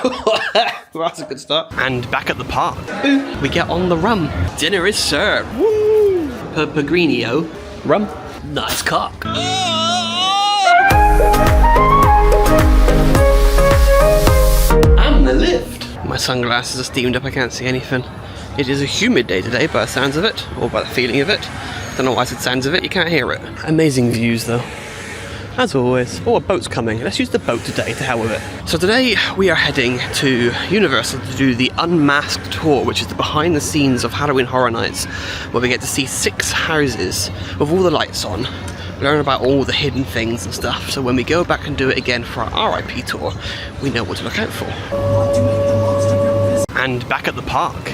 Well, that's a good start. And back at the park, we get on the rum. Dinner is served. Woo! Pellegrino. Rum. Nice cock. And the lift. My sunglasses are steamed up, I can't see anything. It is a humid day today by the sounds of it, or by the feeling of it. Don't know why I said sounds of it, you can't hear it. Amazing views though. As always. Oh, a boat's coming. Let's use the boat today, to hell with it. So today we are heading to Universal to do the Unmasked Tour, which is the behind the scenes of Halloween Horror Nights, where we get to see 6 houses with all the lights on, learn about all the hidden things and stuff, so when we go back and do it again for our RIP tour, we know what to look out for. And back at the park,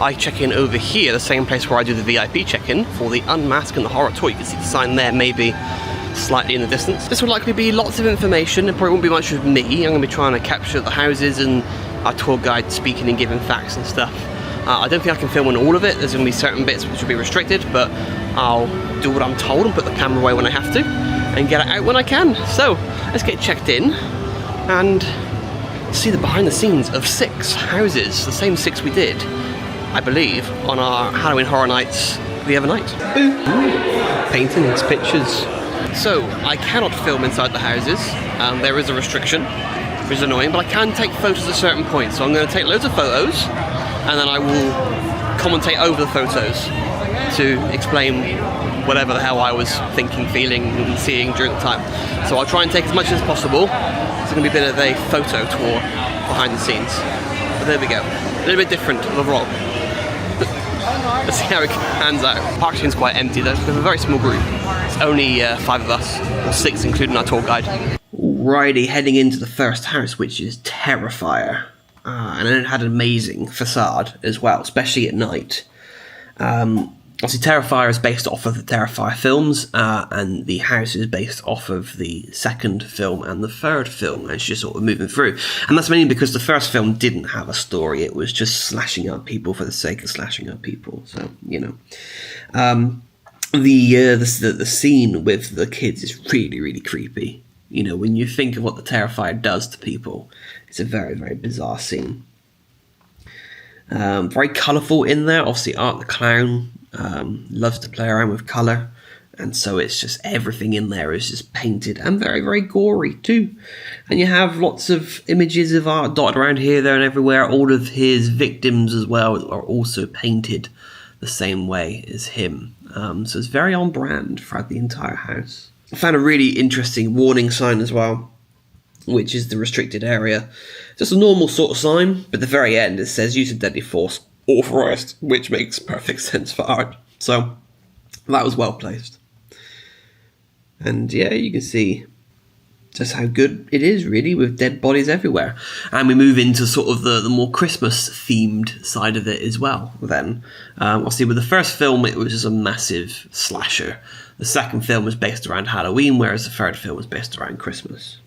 I check in over here, the same place where I do the VIP check-in for the Unmasking the Horror Tour. You can see the sign there, maybe slightly in the distance. This will likely be lots of information. It probably won't be much of me. I'm going to be trying to capture the houses and our tour guide speaking and giving facts and stuff. I don't think I can film on all of it. There's going to be certain bits which will be restricted, but I'll do what I'm told and put the camera away when I have to and get it out when I can. So let's get checked in and see the behind the scenes of 6 houses, the same 6 we did, I believe, on our Halloween Horror Nights the other night. Paintings, pictures. So, I cannot film inside the houses. There is a restriction, which is annoying, but I can take photos at certain points. So I'm going to take loads of photos, and then I will commentate over the photos to explain whatever the hell I was thinking, feeling, and seeing during the time. So I'll try and take as much as possible. It's going to be a bit of a photo tour behind the scenes. But there we go. A little bit different of a vlog. Let's see how it pans out. Park scene's quite empty though. We have a very small group. It's only 5 of us, or 6 including our tour guide. Alrighty, heading into the first house, which is Terrifier. And it had an amazing facade as well, especially at night. Obviously Terrifier is based off of the Terrifier films, and the house is based off of the second film and the third film, as you're sort of moving through. And that's mainly because the first film didn't have a story, it was just slashing up people for the sake of slashing up people, so, you know. The scene with the kids is really, really creepy. You know, when you think of what the Terrifier does to people, it's a very, very bizarre scene. Very colourful in there, obviously Art the Clown loves to play around with colour, and so it's just everything in there is just painted and very, very gory too. And you have lots of images of art dotted around here, there and everywhere. All of his victims as well are also painted the same way as him, so it's very on brand throughout the entire house. I found a really interesting warning sign as well, which is the restricted area. Just a normal sort of sign, but at the very end it says use of deadly force authorized, which makes perfect sense for art. So that was well placed. And yeah, you can see just how good it is really, with dead bodies everywhere. And we move into sort of the more Christmas themed side of it as well then. Obviously with the first film it was just a massive slasher. The second film was based around Halloween, whereas the third film was based around Christmas.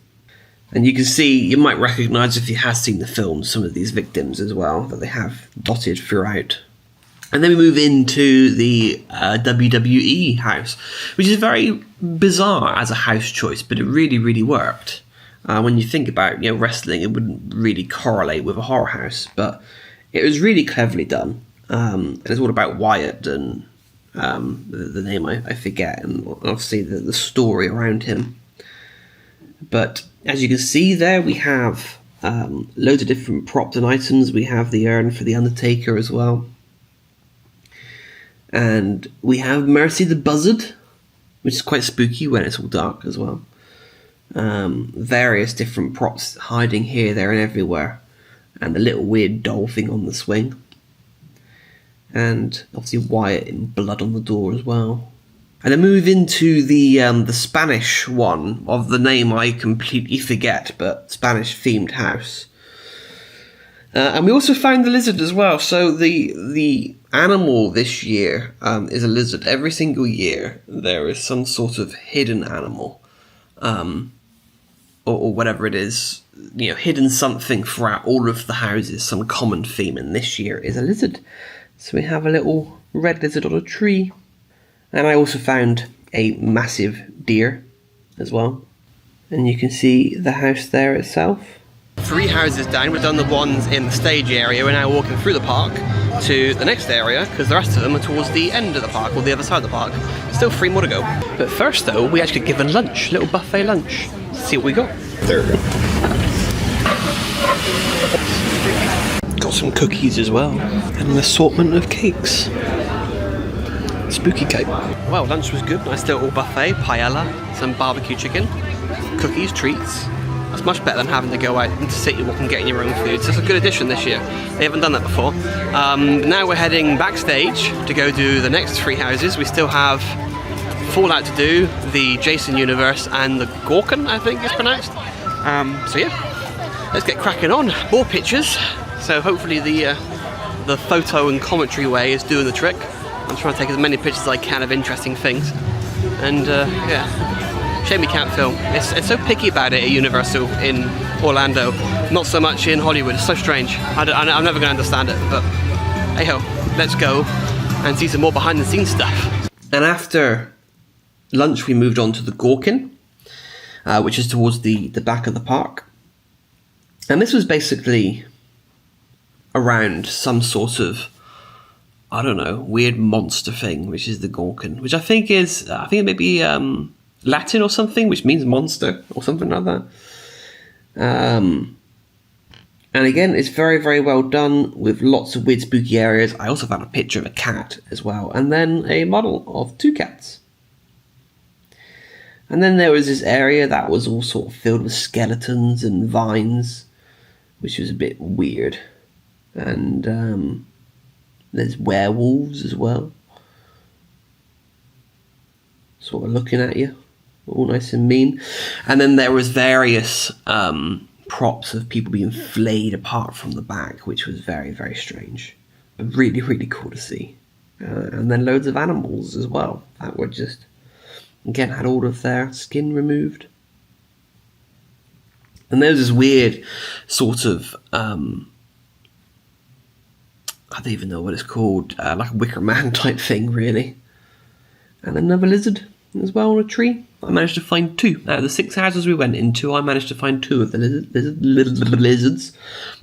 And you can see, you might recognise if you have seen the film, some of these victims as well, that they have dotted throughout. And then we move into the WWE house, which is very bizarre as a house choice, but it really, really worked. When you think about, you know, wrestling, it wouldn't really correlate with a horror house, but it was really cleverly done. And it's all about Wyatt and the name I forget, and obviously the story around him. But as you can see there, we have loads of different props and items. We have the urn for the Undertaker as well. And we have Mercy the Buzzard, which is quite spooky when it's all dark as well. Various different props hiding here, there and everywhere. And the little weird doll thing on the swing. And obviously Wyatt in blood on the door as well. And then move into the Spanish one, of the name I completely forget, but Spanish themed house. And we also found the lizard as well. So the animal this year is a lizard. Every single year there is some sort of hidden animal, or whatever it is, you know, hidden something throughout all of the houses, some common theme. And this year is a lizard. So we have a little red lizard on a tree. And I also found a massive deer as well. And you can see the house there itself. 3 houses down. We've done the ones in the stage area. We're now walking through the park to the next area, because the rest of them are towards the end of the park, or the other side of the park. Still 3 more to go. But first though, we actually given lunch, little buffet lunch. Let's see what we got. There we go. Got some cookies as well, and an assortment of cakes. Spooky cake. Well, lunch was good. Nice little buffet, paella, some barbecue chicken, cookies, treats. That's much better than having to go out into City Walk and getting your own food. So it's a good addition this year. They haven't done that before. Now we're heading backstage to go do the next 3 houses. We still have Fallout to do, the Jason universe, and the Galkn, I think it's pronounced. So yeah, let's get cracking on. More pictures. So hopefully the photo and commentary way is doing the trick. I'm trying to take as many pictures as I can of interesting things. And yeah. Shame we can't film. It's so picky about it at Universal in Orlando, not so much in Hollywood. It's so strange. I'm never going to understand it, but hey ho, let's go and see some more behind the scenes stuff. And after lunch we moved on to the Galkn, which is towards the back of the park. And this was basically around some sort of, I don't know, weird monster thing, which is the Galkn, which I think it may be Latin or something, which means monster or something like that. And again, it's very, very well done with lots of weird spooky areas. I also found a picture of a cat as well, and then a model of 2 cats. And then there was this area that was all sort of filled with skeletons and vines, which was a bit weird. And there's werewolves as well, sort of looking at you, all nice and mean. And then there was various props of people being flayed apart from the back, which was very, very strange. Really, really cool to see. And then loads of animals as well that were just, again, had all of their skin removed. And there was this weird sort of, I don't even know what it's called, like a Wicker Man type thing, really. And another lizard as well on a tree. I managed to find 2. Out of the 6 houses we went into, I managed to find 2 of the lizards.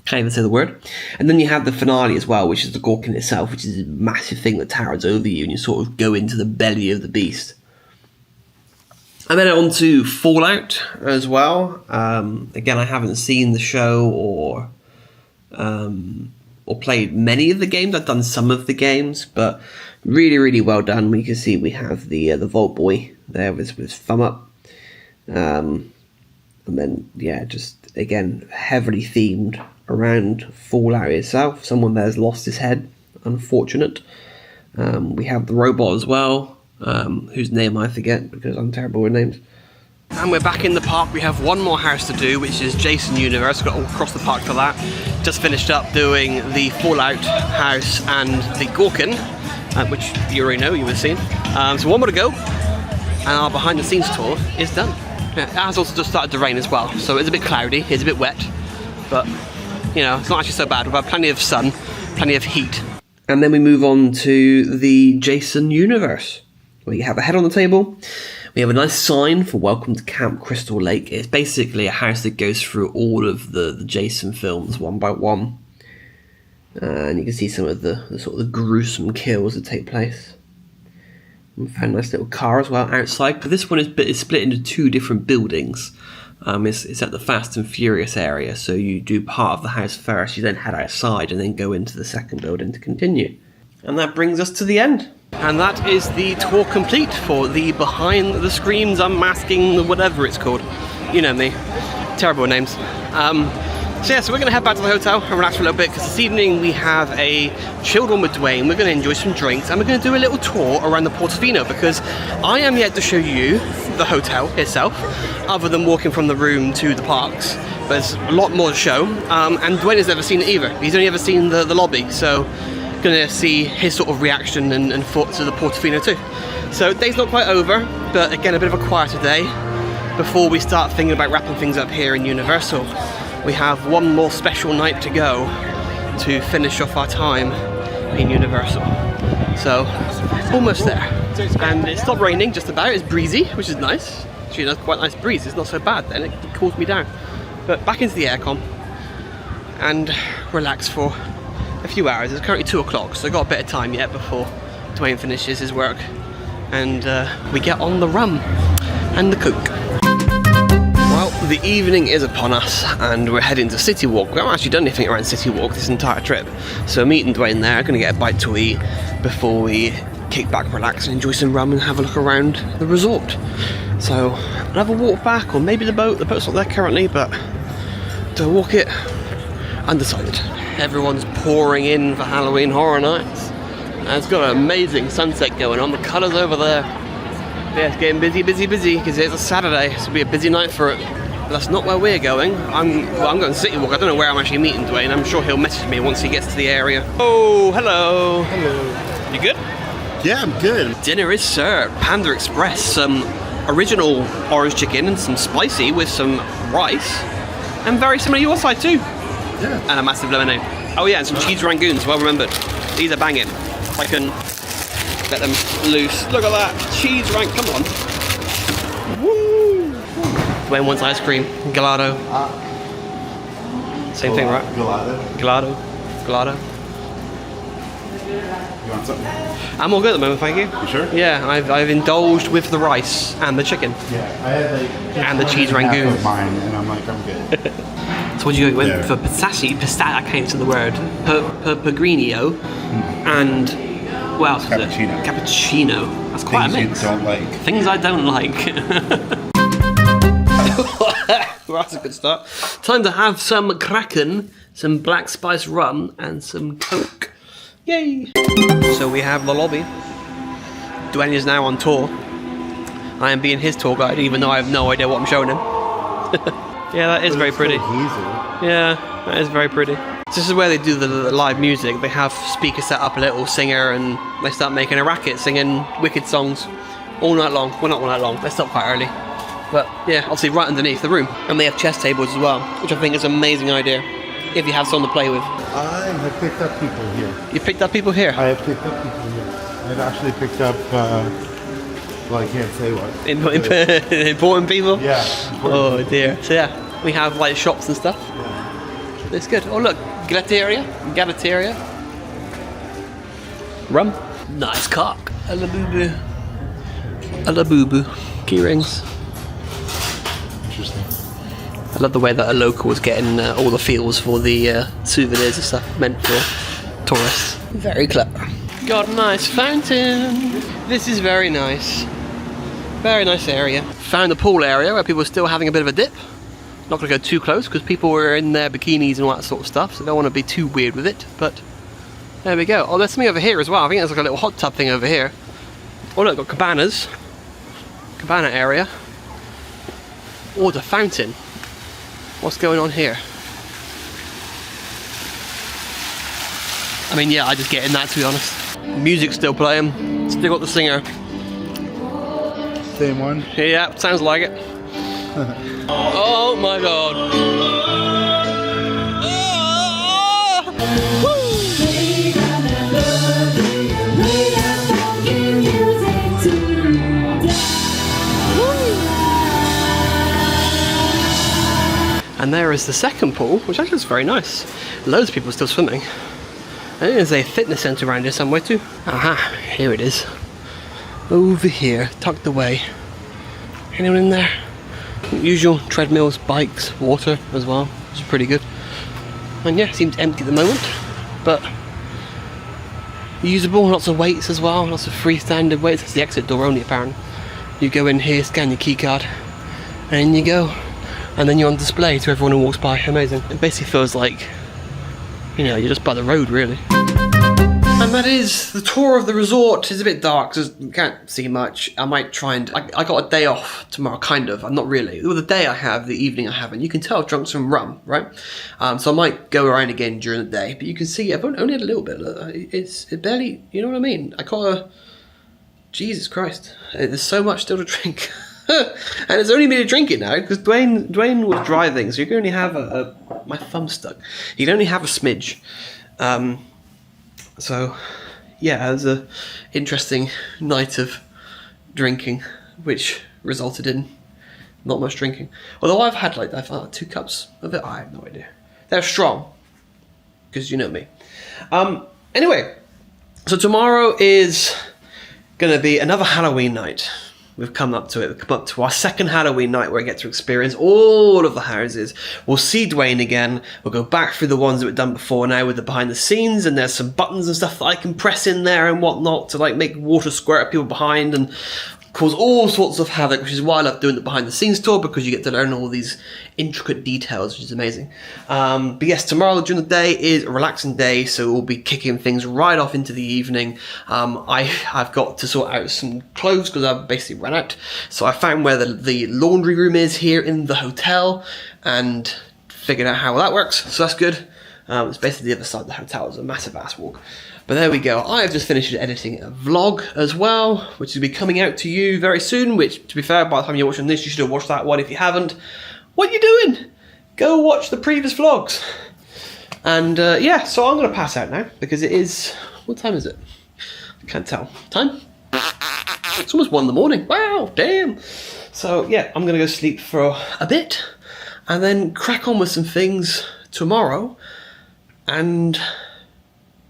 Can't even say the word. And then you have the finale as well, which is the Galkn itself, which is a massive thing that towers over you, and you sort of go into the belly of the beast. And then on to Fallout as well. Again, I haven't seen the show or played many of the games. I've done some of the games, but really, really well done. We can see we have the Vault Boy there with his thumb up. And then, yeah, just, again, heavily themed around Fallout itself. Someone there's lost his head. Unfortunate. We have the robot as well, whose name I forget because I'm terrible with names. And we're back in the park. We have one more house to do, which is Jason Universe. Got all across the park for that. Just finished up doing the Fallout house and the Galkn, which you already know, you would have seen. So 1 more to go, and our behind the scenes tour is done. Yeah, it has also just started to rain as well, so it's a bit cloudy, it's a bit wet, but you know, it's not actually so bad. We've had plenty of sun, plenty of heat. And then we move on to the Jason Universe. We have a head on the table. We have a nice sign for Welcome to Camp Crystal Lake. It's basically a house that goes through all of the Jason films one by one. And you can see some of the sort of the gruesome kills that take place. We found a nice little car as well outside, but this one is split into 2 different buildings. It's at the Fast and Furious area, so you do part of the house first, you then head outside and then go into the second building to continue. And that brings us to the end. And that is the tour complete for the Behind the Screams, Unmasking, the whatever it's called. You know me. Terrible with names. So yeah, so we're going to head back to the hotel and relax for a little bit, because this evening we have a chilled one with Dwayne. We're going to enjoy some drinks and we're going to do a little tour around the Portofino, because I am yet to show you the hotel itself, other than walking from the room to the parks. But there's a lot more to show, and Dwayne has never seen it either. He's only ever seen the lobby, so going to see his sort of reaction and thoughts of the Portofino too. So day's not quite over, but again a bit of a quieter day before we start thinking about wrapping things up here in Universal. We have one more special night to go to finish off our time in Universal. So almost there. And it stopped raining just about. It's breezy, which is nice. Actually, that's quite a nice breeze. It's not so bad then. It cools me down. But back into the aircon. and relax for a few hours. It's currently 2 o'clock, so I've got a bit of time yet before Dwayne finishes his work, and we get on the rum and the coke. Well, the evening is upon us, and we're heading to City Walk. We haven't actually done anything around City Walk this entire trip, so meeting Dwayne there, going to get a bite to eat before we kick back, relax, and enjoy some rum and have a look around the resort. So, another walk back, or maybe the boat. The boat's not there currently, but to walk it, undecided. Everyone's pouring in for Halloween Horror Nights, and it's got an amazing sunset going on. The colours over there. Yeah, it's getting busy, because it's a Saturday, so it'll be a busy night for it. But that's not where we're going. I'm going to City Walk. I don't know where I'm actually meeting Dwayne. I'm sure he'll message me once he gets to the area. Oh, hello. Hello. You good? Yeah, I'm good. Dinner is served. Panda Express, some original orange chicken and some spicy with some rice. And very similar to your side too. Yeah. And a massive lemonade. Oh yeah, and some cheese rangoons, well remembered. These are banging. I can let them loose. Look at that, cheese rank, come on. Woo! Dwayne wants ice cream, gelato. Same thing, right? Gelato. Gelato. You want something? I'm all good at the moment, thank you. You sure? Yeah, I've indulged with the rice and the chicken. Yeah, I had like and the cheese rangoon. of mine, and I'm like, I'm good. So what you went for? Pistachio, I can't say the word. Pegrinio, and what else is it? Cappuccino. Cappuccino. That's quite Things a mix. you don't like. Things I don't like. Well, that's a good start. Time to have some Kraken, some black spice rum, and some Coke. Yay! So we have the lobby. Dwayne is now on tour. I am being his tour guide, even though I have no idea what I'm showing him. Yeah, that is very pretty. Yeah, that is very pretty. This is where they do the live music. They have speakers set up, a little singer, and they start making a racket, singing wicked songs all night long. Well, not all night long. They stop quite early. But yeah, obviously right underneath the room. And they have chess tables as well, which I think is an amazing idea if you have someone to play with. I have picked up people here. You picked up people here? I have picked up people here. I've actually picked up, well, I can't say what. Important people? Yeah. Oh dear. So yeah, we have like shops and stuff. Yeah. It's good. Oh look, Gelateria. Rum. Nice cock. A la boo boo. Key rings. Interesting. I love the way that a local was getting all the feels for the souvenirs and stuff meant for tourists. Very clever. Got a nice fountain. This is very nice. Very nice area. Found a pool area where people are still having a bit of a dip. Not going to go too close because people were in their bikinis and all that sort of stuff, so don't want to be too weird with it, but there we go. Oh, there's something over here as well. I think there's like a little hot tub thing over here. Oh look, got cabanas. Cabana area. Oh, the fountain. What's going on here? I mean, yeah, I just get in that, to be honest. Music's still playing. Still got the singer. Same one? Yeah, sounds like it. Oh my god. And there is the second pool, which actually looks very nice. Loads of people still swimming. I think there's a fitness centre around here somewhere too. Aha, here it is. Over here, tucked away. Anyone in there? Usual treadmills, bikes, water as well, which is pretty good. And yeah, seems empty at the moment, but usable. Lots of weights as well, lots of freestanding weights. It's the exit door only apparently. You go in here, scan your key card, and in you go. And then you're on display to everyone who walks by. Amazing. It basically feels like, you know, you're just by the road really. And that is the tour of the resort. It's a bit dark because you can't see much. I might try and... I got a day off tomorrow, kind of. I'm not really. Well, the day I have, the evening I have, and you can tell I've drunk some rum, right? So I might go around again during the day. But you can see I've only had a little bit. It barely... You know what I mean? I got a... Jesus Christ. There's so much still to drink. And it's only me to drink it now because Dwayne was driving, so you can only have my thumb's stuck. You can only have a smidge. So yeah, it was an interesting night of drinking, which resulted in not much drinking. Although I've had 2 cups of it. I have no idea. They're strong. because you know me. Anyway, so tomorrow is going to be another Halloween night. We've come up to it. We've come up to our second Halloween night where I get to experience all of the houses. We'll see Dwayne again. We'll go back through the ones that we've done before now with the behind the scenes, and there's some buttons and stuff that I can press in there and whatnot to like make water squirt at people behind and cause all sorts of havoc, which is why I love doing the behind the scenes tour, because you get to learn all these intricate details, which is amazing. But yes, tomorrow during the day is a relaxing day, so we'll be kicking things right off into the evening. I've got to sort out some clothes because I've basically run out. So I found where the laundry room is here in the hotel and figured out how that works, so that's good. It's basically the other side of the hotel. It's a massive ass walk. But there we go. I have just finished editing a vlog as well, which will be coming out to you very soon, which, to be fair, by the time you're watching this, you should have watched that one. If you haven't, what are you doing? Go watch the previous vlogs. And yeah, so I'm going to pass out now, because it is... What time is it? I can't tell. Time? It's almost 1 in the morning. Wow, damn. So yeah, I'm going to go sleep for a bit, and then crack on with some things tomorrow, and...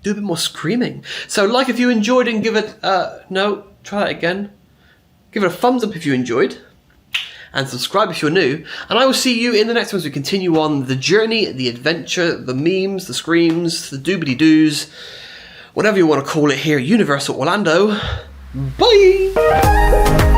do a bit more screaming. So like if you enjoyed and give it no, try that again. Give it a thumbs up if you enjoyed, and subscribe if you're new, and I will see you in the next one as we continue on the journey, the adventure, the memes, the screams, the doobity-doos, whatever you want to call it here at Universal Orlando. Bye!